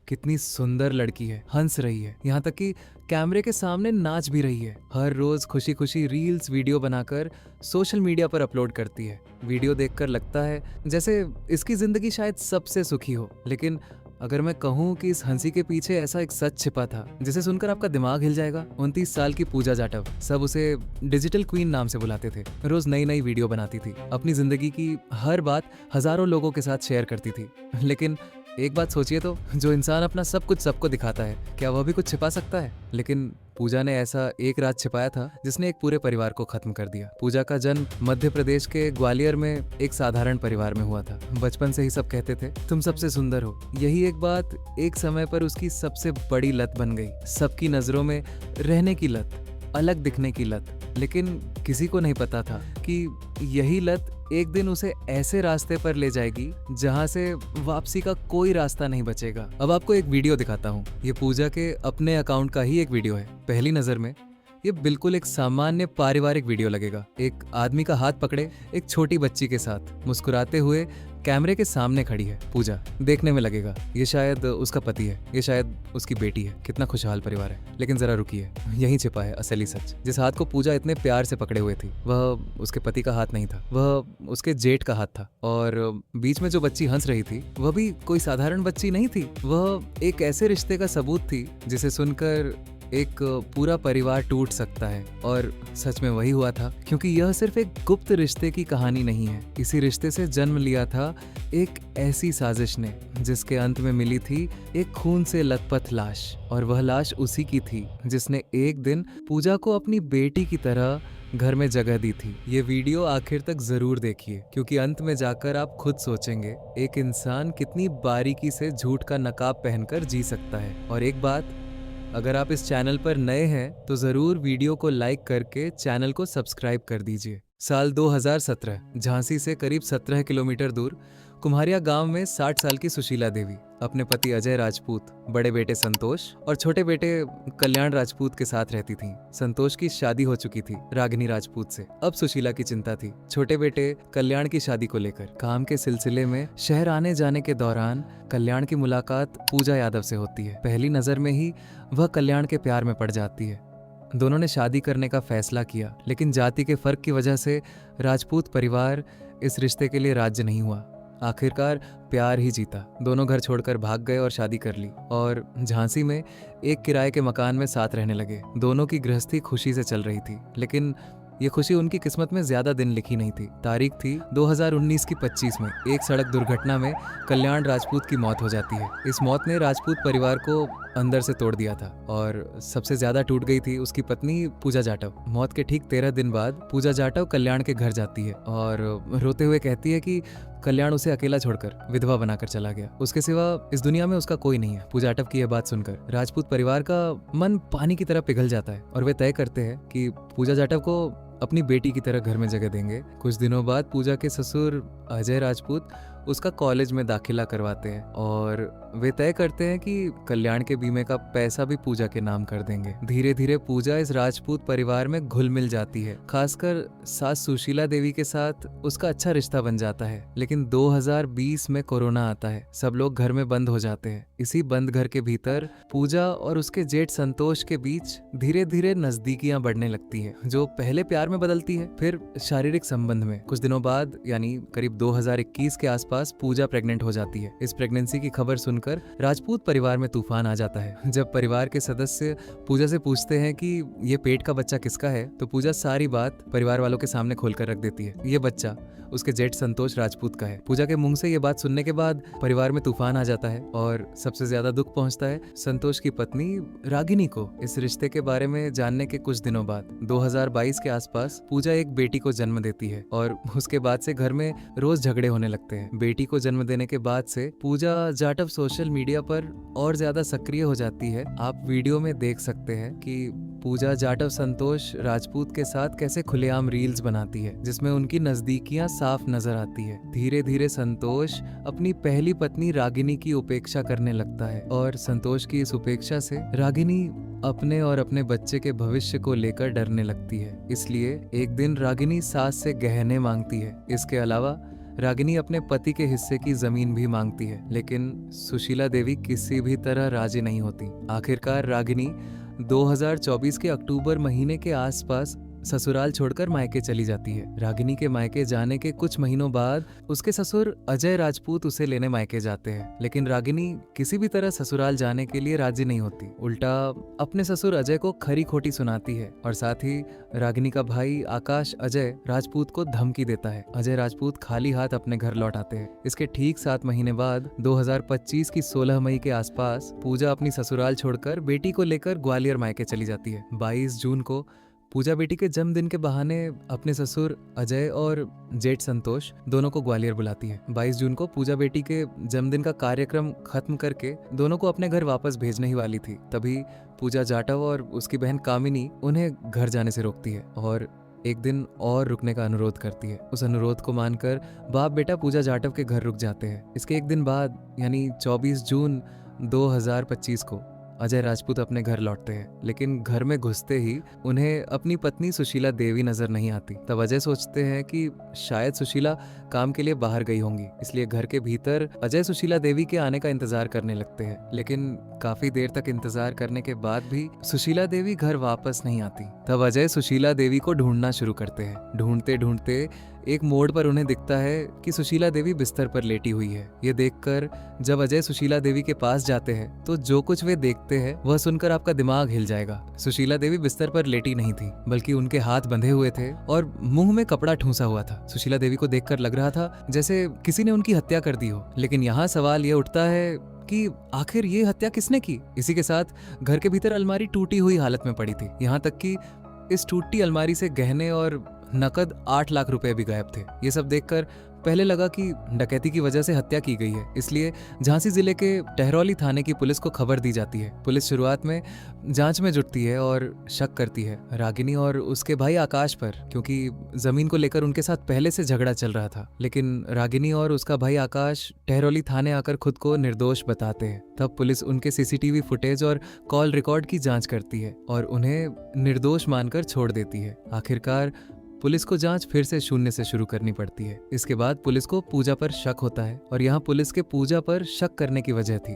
कितनी सुंदर लड़की है, हंस रही है, यहाँ तक कि कैमरे के सामने नाच भी रही है। हर रोज खुशी खुशी रील्स वीडियो बनाकर सोशल मीडिया पर अपलोड करती है। वीडियो देखकर लगता है जैसे इसकी जिंदगी शायद सबसे सुखी हो। लेकिन अगर मैं कहूँ कि इस हंसी के पीछे ऐसा एक सच छिपा था जिसे सुनकर आपका दिमाग हिल जाएगा। 29 साल की पूजा जाटव, सब उसे डिजिटल क्वीन नाम से बुलाते थे। रोज नई नई वीडियो बनाती थी, अपनी जिंदगी की हर बात हजारों लोगों के साथ शेयर करती थी। लेकिन एक बात सोचिए तो, जो इंसान अपना सब कुछ सबको दिखाता है, क्या वह भी कुछ छिपा सकता है? लेकिन पूजा ने ऐसा एक राज छिपाया था जिसने एक पूरे परिवार को खत्म कर दिया। पूजा का जन्म मध्य प्रदेश के ग्वालियर में एक साधारण परिवार में हुआ था। बचपन से ही सब कहते थे तुम सबसे सुंदर हो। यही एक बात एक समय पर उसकी सबसे बड़ी लत बन गई। सबकी नजरों में रहने की लत, अलग दिखने की लत। लेकिन किसी को नहीं पता था कि यही लत एक दिन उसे ऐसे रास्ते पर ले जाएगी जहां से वापसी का कोई रास्ता नहीं बचेगा। अब आपको एक वीडियो दिखाता हूँ। ये पूजा के अपने अकाउंट का ही एक वीडियो है। पहली नजर में ये बिल्कुल एक सामान्य पारिवारिक वीडियो लगेगा। एक आदमी का हाथ पकड़े एक छोटी बच्ची के साथ मुस्कुराते हुए कैमरे के सामने खड़ी है पूजा। देखने में लगेगा ये शायद उसका पति है, ये शायद उसकी बेटी है। कितना खुशहाल परिवार है। लेकिन जरा रुकिए, यहीं छिपा है असली सच। जिस हाथ को पूजा इतने प्यार से पकड़े हुए थी वह उसके पति का हाथ नहीं था, वह उसके जेठ का हाथ था। और बीच में जो बच्ची हंस रही थी वह भी कोई साधारण बच्ची नहीं थी। वह एक ऐसे रिश्ते का सबूत थी जिसे सुनकर एक पूरा परिवार टूट सकता है। और सच में वही हुआ था, क्योंकि यह सिर्फ एक गुप्त रिश्ते की कहानी नहीं है। इसी रिश्ते से जन्म लिया था एक ऐसी साजिश ने जिसके अंत में मिली थी एक खून से लथपथ लाश। और वह लाश उसी की थी जिसने एक दिन पूजा को अपनी बेटी की तरह घर में जगह दी थी। ये वीडियो आखिर तक जरूर देखिए, क्योंकि अंत में जाकर आप खुद सोचेंगे एक इंसान कितनी बारीकी से झूठ का नकाब पहनकर जी सकता है। और एक बात, अगर आप इस चैनल पर नए हैं तो जरूर वीडियो को लाइक करके चैनल को सब्सक्राइब कर दीजिए। साल 2017, झांसी से करीब 17 किलोमीटर दूर कुम्हारिया गांव में 60 साल की सुशीला देवी अपने पति अजय राजपूत, बड़े बेटे संतोष और छोटे बेटे कल्याण राजपूत के साथ रहती थीं। संतोष की शादी हो चुकी थी रागिनी राजपूत से। अब सुशीला की चिंता थी छोटे बेटे कल्याण की शादी को लेकर। काम के सिलसिले में शहर आने जाने के दौरान कल्याण की मुलाकात पूजा यादव से होती है। पहली नजर में ही वह कल्याण के प्यार में पड़ जाती है। दोनों ने शादी करने का फैसला किया, लेकिन जाति के फर्क की वजह से राजपूत परिवार इस रिश्ते के लिए राज्य नहीं हुआ। आखिरकार प्यार ही जीता। दोनों घर छोड़कर भाग गए और शादी कर ली और झांसी में एक किराए के मकान में साथ रहने लगे। दोनों की गृहस्थी खुशी से चल रही थी, लेकिन ये खुशी उनकी किस्मत में ज्यादा दिन लिखी नहीं थी। तारीख थी 2019 की 25 में। एक सड़क दुर्घटना में कल्याण राजपूत की मौत हो जाती है। इस मौत ने राजपूत परिवार को अंदर से तोड़ दिया था और सबसे ज्यादा टूट गई थी उसकी पत्नी पूजा जाटव। मौत के ठीक 13 दिन बाद पूजा जाटव कल्याण के घर जाती है और रोते हुए कहती है कि कल्याण उसे अकेला छोड़कर विधवा बनाकर चला गया। उसके सिवा इस दुनिया में उसका कोई नहीं है। पूजा जाटव की यह बात सुनकर राजपूत परिवार का मन पानी की तरह पिघल जाता है और वे तय करते हैं कि पूजा जाटव को अपनी बेटी की तरह घर में जगह देंगे। कुछ दिनों बाद पूजा के ससुर अजय राजपूत उसका कॉलेज में दाखिला करवाते हैं और वे तय करते हैं कि कल्याण के बीमे का पैसा भी पूजा के नाम कर देंगे। धीरे धीरे पूजा इस राजपूत परिवार में घुल मिल जाती है। खासकर सास सुशीला देवी के साथ उसका अच्छा रिश्ता बन जाता है। लेकिन 2020 में कोरोना आता है, सब लोग घर में बंद हो जाते हैं। इसी बंद घर के भीतर पूजा और उसके जेठ संतोष के बीच धीरे धीरे नजदीकियां बढ़ने लगती है, जो पहले प्यार में बदलती है फिर शारीरिक संबंध में। कुछ दिनों बाद यानी करीब 2021 के आसपास पूजा प्रेग्नेंट हो जाती है। इस प्रेगनेंसी की खबर सुनकर राजपूत परिवार में तूफान आ जाता है। जब परिवार के सदस्य पूजा से पूछते हैं कि ये पेट का बच्चा किसका है, तो पूजा सारी बात परिवार वालों के सामने खोलकर रख देती है। ये बच्चा उसके जेठ संतोष राजपूत का है। पूजा के मुंह से ये बात सुनने के बाद परिवार में तूफान आ जाता है और सबसे ज्यादा दुख पहुंचता है संतोष की पत्नी रागिनी को। इस रिश्ते के बारे में जानने के कुछ दिनों बाद 2022 के आसपास पूजा एक बेटी को जन्म देती है और उसके बाद से घर में रोज झगड़े होने लगते हैं। बेटी को जन्म देने के बाद से पूजा जाटव सोशल मीडिया पर और ज्यादा सक्रिय हो जाती है। आप वीडियो में देख सकते हैं कि पूजा जाटव संतोष राजपूत के साथ कैसे खुलेआम रील्स बनाती है, जिसमें उनकी नजदीकियां साफ नजर आती है। धीरे धीरे संतोष अपनी पहली पत्नी रागिनी की उपेक्षा करने लगता है और संतोष की इस उपेक्षा से रागिनी अपने और अपने बच्चे के भविष्य को लेकर डरने लगती है। इसलिए एक दिन रागिनी सास से गहने मांगती है। इसके अलावा रागिनी अपने पति के हिस्से की जमीन भी मांगती है, लेकिन सुशीला देवी किसी भी तरह राजी नहीं होती। आखिरकार रागिनी 2024 के अक्टूबर महीने के आसपास ससुराल छोड़कर मायके चली जाती है। रागिनी के मायके जाने के कुछ महीनों बाद उसके ससुर अजय राजपूत उसे लेने मायके जाते हैं, लेकिन रागिनी किसी भी तरह ससुराल जाने के लिए राजी नहीं होती। उल्टा अपने ससुर अजय को खरी खोटी सुनाती है और साथ ही रागिनी का भाई आकाश अजय राजपूत को धमकी देता है। अजय राजपूत खाली हाथ अपने घर लौट आते हैं। इसके ठीक 7 महीने बाद 2025 की 16 मई के आसपास पूजा अपनी ससुराल छोड़कर बेटी को लेकर ग्वालियर मायके चली जाती है। 22 जून को पूजा बेटी के जन्मदिन के बहाने अपने ससुर अजय और जेठ संतोष दोनों को ग्वालियर बुलाती है। 22 जून को पूजा बेटी के जन्मदिन का कार्यक्रम खत्म करके दोनों को अपने घर वापस भेजने ही वाली थी। तभी पूजा जाटव और उसकी बहन कामिनी उन्हें घर जाने से रोकती है और एक दिन और रुकने का अनुरोध करती है। उस अनुरोध को मानकर बाप बेटा पूजा जाटव के घर रुक जाते हैं। इसके एक दिन बाद यानी 24 जून 2025 को अजय राजपूत अपने घर लौटते हैं, लेकिन घर में घुसते ही उन्हें अपनी पत्नी सुशीला देवी नजर नहीं आती। तब अजय सोचते हैं कि शायद सुशीला काम के लिए बाहर गई होंगी, इसलिए घर के भीतर अजय सुशीला देवी के आने का इंतजार करने लगते हैं। लेकिन काफी देर तक इंतजार करने के बाद भी सुशीला देवी घर वापस नहीं आती। तब अजय सुशीला देवी को ढूंढना शुरू करते हैं। ढूंढते ढूंढते एक मोड़ पर उन्हें दिखता है कि सुशीला देवी बिस्तर पर लेटी हुई है। ये देखकर जब अजय सुशीला देवी के पास जाते हैं तो जो कुछ वे देखते हैं वह सुनकर आपका दिमाग हिल जाएगा। सुशीला देवी बिस्तर पर लेटी नहीं थी, बल्कि उनके हाथ बंधे हुए थे और मुंह में कपड़ा ठूंसा हुआ था। सुशीला देवी को देखकर लग रहा था जैसे किसी ने उनकी हत्या कर दी हो। लेकिन यहाँ सवाल ये उठता है कि आखिर ये हत्या किसने की। इसी के साथ घर के भीतर अलमारी टूटी हुई हालत में पड़ी थी। यहाँ तक कि इस टूटी अलमारी से गहने और नकद 8 लाख रुपए भी गायब थे। ये सब देखकर पहले लगा कि डकैती की वजह से हत्या की गई है, इसलिए झांसी जिले के टहरौली थाने की पुलिस को खबर दी जाती है। पुलिस शुरुआत में जांच में जुटती है और शक करती है रागिनी और उसके भाई आकाश पर, क्योंकि जमीन को लेकर उनके साथ पहले से झगड़ा चल रहा था। लेकिन रागिनी और उसका भाई आकाश टहरौली थाने आकर खुद को निर्दोष बताते हैं। तब पुलिस उनके सीसीटीवी फुटेज और कॉल रिकॉर्ड की जांच करती है और उन्हें निर्दोष मानकर छोड़ देती है। आखिरकार पुलिस को जांच फिर से शून्य से शुरू करनी पड़ती है। इसके बाद पुलिस को पूजा पर शक होता है और यहाँ पुलिस के पूजा पर शक करने की वजह थी।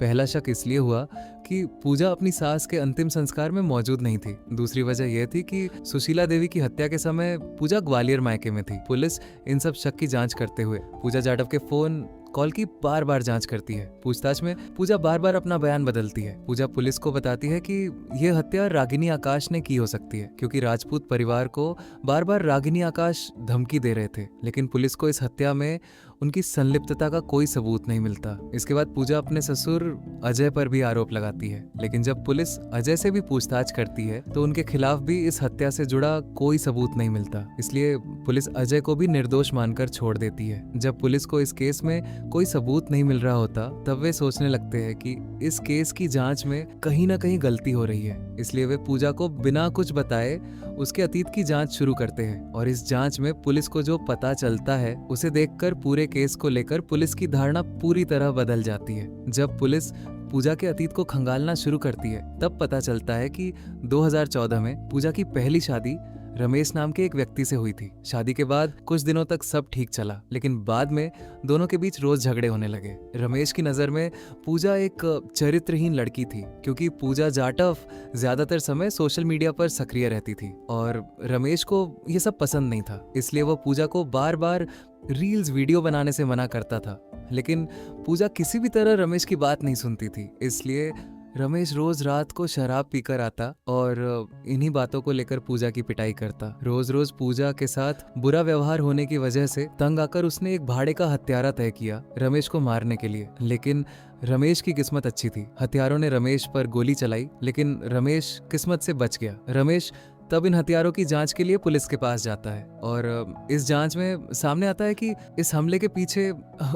पहला शक इसलिए हुआ कि पूजा अपनी सास के अंतिम संस्कार में मौजूद नहीं थी। दूसरी वजह यह थी कि सुशीला देवी की हत्या के समय पूजा ग्वालियर मायके में थी। पुलिस इन सब शक की जांच करते हुए पूजा जाटव के फोन कॉल की बार बार जांच करती है। पूछताछ में पूजा बार बार अपना बयान बदलती है। पूजा पुलिस को बताती है कि यह हत्या रागिनी आकाश ने की हो सकती है, क्योंकि राजपूत परिवार को बार बार रागिनी आकाश धमकी दे रहे थे। लेकिन पुलिस को इस हत्या में उनकी संलिप्तता का कोई सबूत नहीं मिलता। इसके बाद पूजा अपने ससुर अजय पर भी आरोप लगाती है, लेकिन जब पुलिस अजय से भी पूछताछ करती है तो उनके खिलाफ भी इस हत्या से जुड़ा कोई सबूत नहीं मिलता। इसलिए पुलिस अजय को भी निर्दोष मानकर छोड़ देती है। जब पुलिस को इस केस में कोई सबूत नहीं मिल रहा होता, तब वे सोचने लगते हैं कि इस केस की जांच में कहीं ना कहीं गलती हो रही है। इसलिए वे पूजा को बिना कुछ बताए उसके अतीत की जांच शुरू करते हैं और इस जांच में पुलिस को जो पता चलता है उसे देखकर पूरे केस को लेकर पुलिस की धारणा पूरी तरह बदल जाती है। जब पुलिस पूजा के अतीत को खंगालना शुरू करती है तब पता चलता है कि 2014 में पूजा की पहली शादी रमेश नाम के एक व्यक्ति से हुई थी। शादी के बाद कुछ दिनों तक सब ठीक चला, लेकिन बाद में दोनों के बीच रोज झगड़े होने लगे। रमेश की नजर में पूजा एक चरित्रहीन लड़की थी, क्योंकि पूजा जाटव ज्यादातर समय सोशल मीडिया पर सक्रिय रहती थी और रमेश को ये सब पसंद नहीं था। इसलिए वो पूजा को बार बार रील्स वीडियो बनाने से मना करता था, लेकिन पूजा किसी भी तरह रमेश की बात नहीं सुनती थी। इसलिए रमेश रोज रात को शराब पीकर आता और इन्हीं बातों को लेकर पूजा की पिटाई करता। रोज रोज पूजा के साथ बुरा व्यवहार होने की वजह से तंग आकर उसने एक भाड़े का हत्यारा तय किया रमेश को मारने के लिए। लेकिन रमेश की किस्मत अच्छी थी। हत्यारों ने रमेश पर गोली चलाई, लेकिन रमेश किस्मत से बच गया। रमेश तब इन हथियारों की जांच के लिए पुलिस के पास जाता है और इस जांच में सामने आता है कि इस हमले के पीछे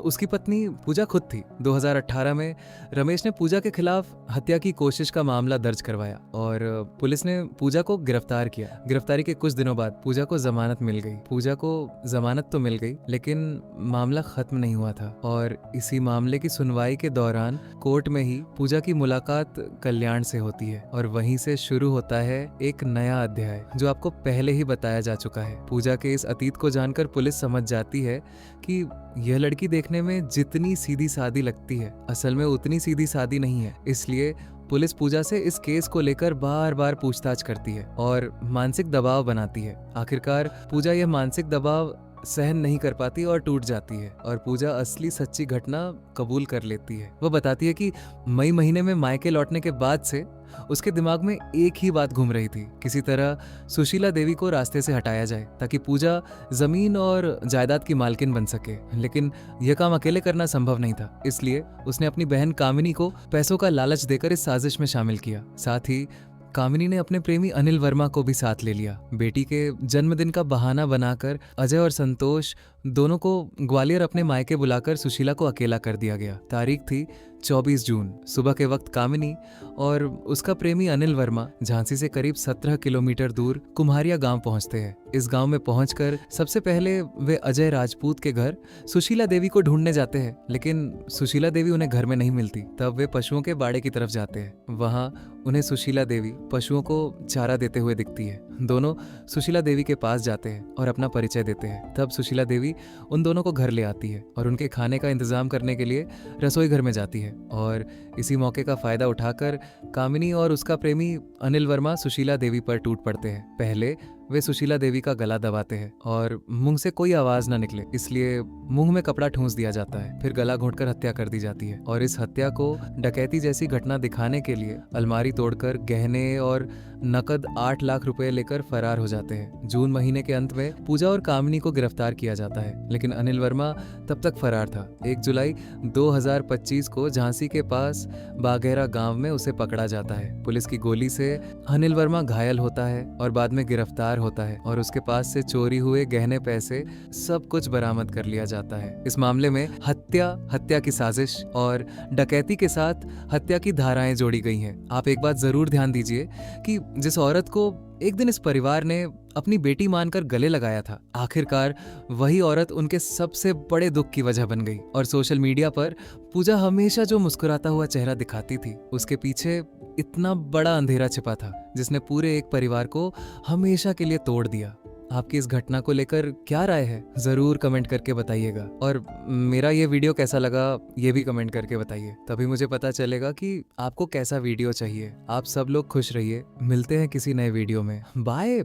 उसकी पत्नी पूजा खुद थी। 2018 में रमेश ने पूजा के खिलाफ हत्या की कोशिश का मामला दर्ज करवाया और पुलिस ने पूजा को गिरफ्तार किया। गिरफ्तारी के कुछ दिनों बाद पूजा को जमानत मिल गई। पूजा को जमानत तो मिल गई, लेकिन मामला खत्म नहीं हुआ था और इसी मामले की सुनवाई के दौरान कोर्ट में ही पूजा की मुलाकात कल्याण से होती है और वहीं से शुरू होता है एक नया अध्याय अध्याय जो आपको पहले ही बताया जा चुका है। पूजा के इस अतीत को जानकर पुलिस समझ जाती है कि यह लड़की देखने में जितनी सीधी सादी लगती है असल में उतनी सीधी सादी नहीं है। इसलिए पुलिस पूजा से इस केस को लेकर बार बार पूछताछ करती है और मानसिक दबाव बनाती है। आखिरकार पूजा यह मानसिक दबाव सहन नहीं कर पाती और टूट जाती है और पूजा असली सच्ची घटना कबूल कर लेती है। वो बताती है कि मई महीने में मायके लौटने के बाद से उसके दिमाग में एक ही बात घूम रही थी, किसी तरह सुशीला देवी को रास्ते से हटाया जाए ताकि पूजा जमीन और जायदाद की मालकिन बन सके। लेकिन यह काम अकेले करना संभव नहीं था, इसलिए उसने अपनी बहन कामिनी को पैसों का लालच देकर इस साजिश में शामिल किया। साथ ही कामिनी ने अपने प्रेमी अनिल वर्मा को भी साथ ले लिया। बेटी के जन्मदिन का बहाना बनाकर अजय और संतोष दोनों को ग्वालियर अपने मायके बुलाकर सुशीला को अकेला कर दिया गया। तारीख थी 24 जून। सुबह के वक्त कामिनी और उसका प्रेमी अनिल वर्मा झांसी से करीब 17 किलोमीटर दूर कुम्हारिया गांव पहुंचते हैं। इस गांव में पहुंचकर सबसे पहले वे अजय राजपूत के घर सुशीला देवी को ढूंढने जाते हैं, लेकिन सुशीला देवी उन्हें घर में नहीं मिलती। तब वे पशुओं के बाड़े की तरफ जाते हैं। वहां उन्हें सुशीला देवी पशुओं को चारा देते हुए दिखती है। दोनों सुशीला देवी के पास जाते हैं और अपना परिचय देते हैं। तब सुशीला देवी उन दोनों को घर ले आती है और उनके खाने का इंतजाम करने के लिए रसोई घर में जाती है। और इसी मौके का फायदा उठाकर कामिनी और उसका प्रेमी अनिल वर्मा सुशीला देवी पर टूट पड़ते हैं। पहले वे सुशीला देवी का गला दबाते हैं और मुंह से कोई आवाज ना निकले इसलिए मुंह में कपड़ा ठूंस दिया जाता है। फिर गला घोंटकर हत्या कर दी जाती है और इस हत्या को डकैती जैसी घटना दिखाने के लिए अलमारी तोड़कर गहने और नकद 8 लाख रुपए लेकर फरार हो जाते हैं। जून महीने के अंत में पूजा और कामिनी को गिरफ्तार किया जाता है, लेकिन अनिल वर्मा तब तक फरार था। 1 जुलाई 2025 को झांसी के पास बाघेरा गांव में उसे पकड़ा जाता है। पुलिस की गोली से अनिल वर्मा घायल होता है और बाद में गिरफ्तार होता है और उसके पास से चोरी हुए गहने पैसे सब कुछ बरामद कर लिया जाता है। इस मामले में हत्या की साजिश और डकैती के साथ हत्या की धाराएं जोड़ी गई हैं। आप एक बात जरूर ध्यान दीजिए कि जिस औरत को एक दिन इस परिवार ने अपनी बेटी मानकर गले लगाया था, आखिरकार वही औरत उनके सबसे बड़े दुख की वजह बन गई। और सोशल मीडिया पर पूजा हमेशा जो मुस्कुराता हुआ चेहरा दिखाती थी, उसके पीछे इतना बड़ा अंधेरा छिपा था जिसने पूरे एक परिवार को हमेशा के लिए तोड़ दिया। आपकी इस घटना को लेकर क्या राय है, जरूर कमेंट करके बताइएगा। और मेरा ये वीडियो कैसा लगा ये भी कमेंट करके बताइए, तभी मुझे पता चलेगा कि आपको कैसा वीडियो चाहिए। आप सब लोग खुश रहिए, मिलते हैं किसी नए वीडियो में। बाय।